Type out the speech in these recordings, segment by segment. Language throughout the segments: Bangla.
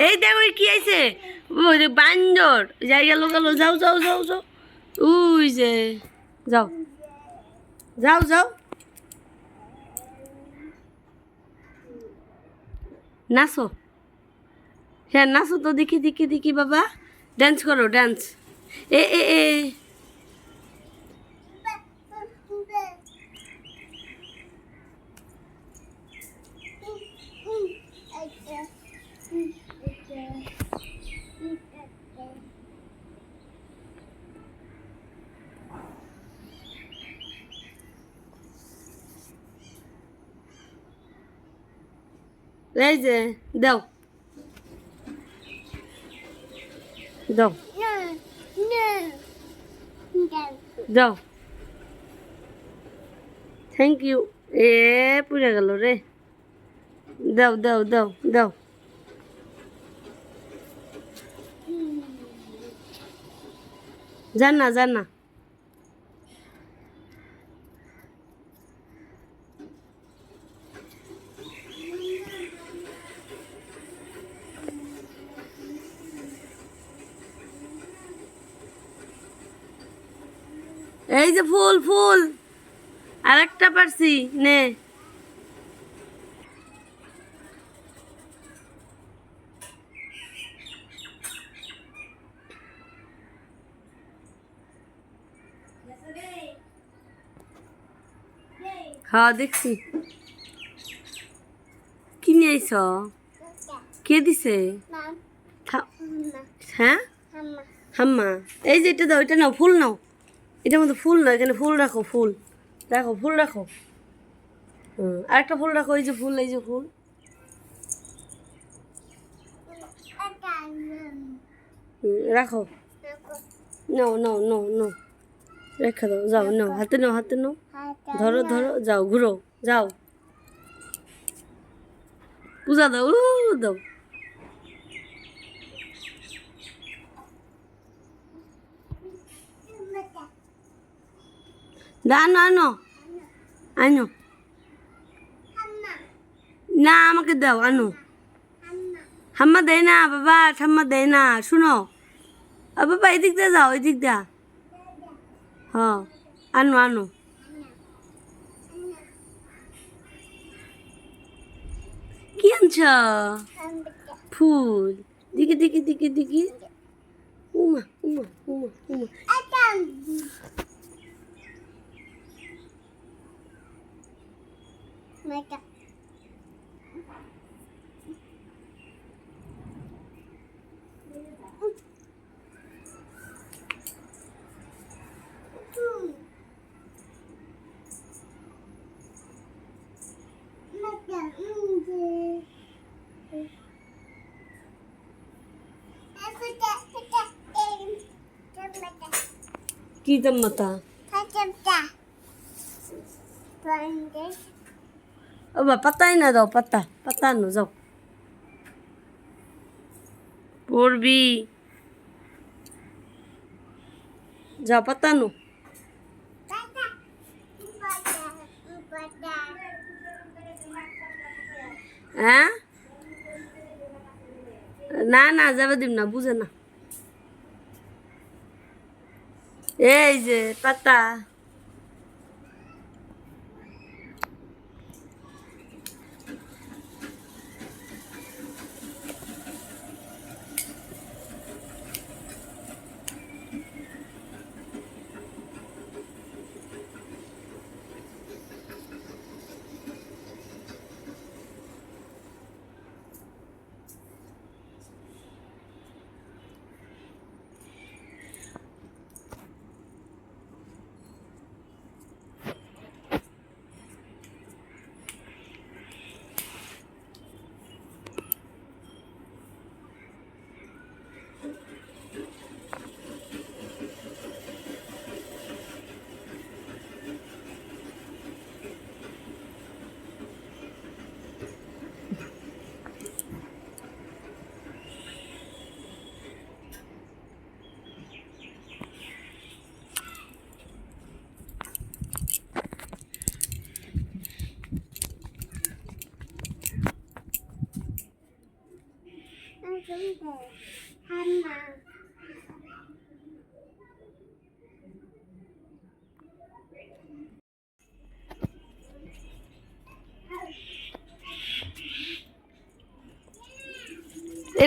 এই দেখ ওই কি আইছে ওই যে বান্দর যাই গেল গেল যাও যাও যাও যাও উই যে যাও যাও যাও নাচো হ্যাঁ নাচো তো দেখি দেখি দেখি বাবা ডান্স করো ডান্স এ এ এ এই যে দাও দাও দাও থ্যাংক ইউ এ পুড়ে গেল রে দাও দাও দাও দাও জানা জানা এই যে ফুল ফুল আরেকটা পারছি নে হ্যাঁ দেখছি কি নিয়ে আইছ কে দিছে হ্যাঁ হাম্মা এই যে এটা দাও এটা নাও ফুল নাও এটার মধ্যে ফুল নাও এখানে ফুল রাখো ফুল রাখো ফুল রাখো আরেকটা ফুল রাখো এই যে ফুল এই যে ফুল রাখো নাও নাও নাও নাও রেখে দাও যাও নাও হাতে নাও ধরো ধরো যাও ঘুরো যাও পূজা দাও দাও আনো আনো আনো না আমাকে দাও আনো হাম্মা দেয় না বাবা ঠাম্মা দেয় না শুনো বাবা এদিক দিয়ে যাও এদিক দিয়া হ্যাঁ আনো আনো কি আনছ ফুল দিকে দিকে দিকে দিকে উমা উমা উমা উমা কি মাতা ও বা পাতাই না দাও পাতা পাতা আনো যাও পড়বি যাও পাতা আনো হ্যাঁ না না যাবে দিম না বুঝে না এই যে পাতা এই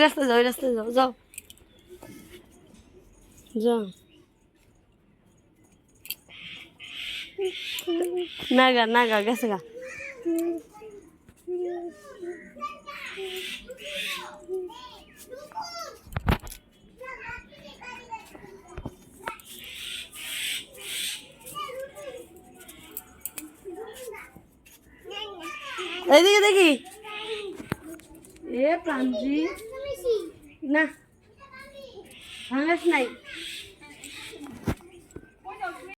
রাস্তায় যাও, এই রাস্তায় যাও, যাও যাও। নাগা নাগা গেছে গা। এইদিকে দেখি এ প্রাঞ্জি না ভাঙাস নাই।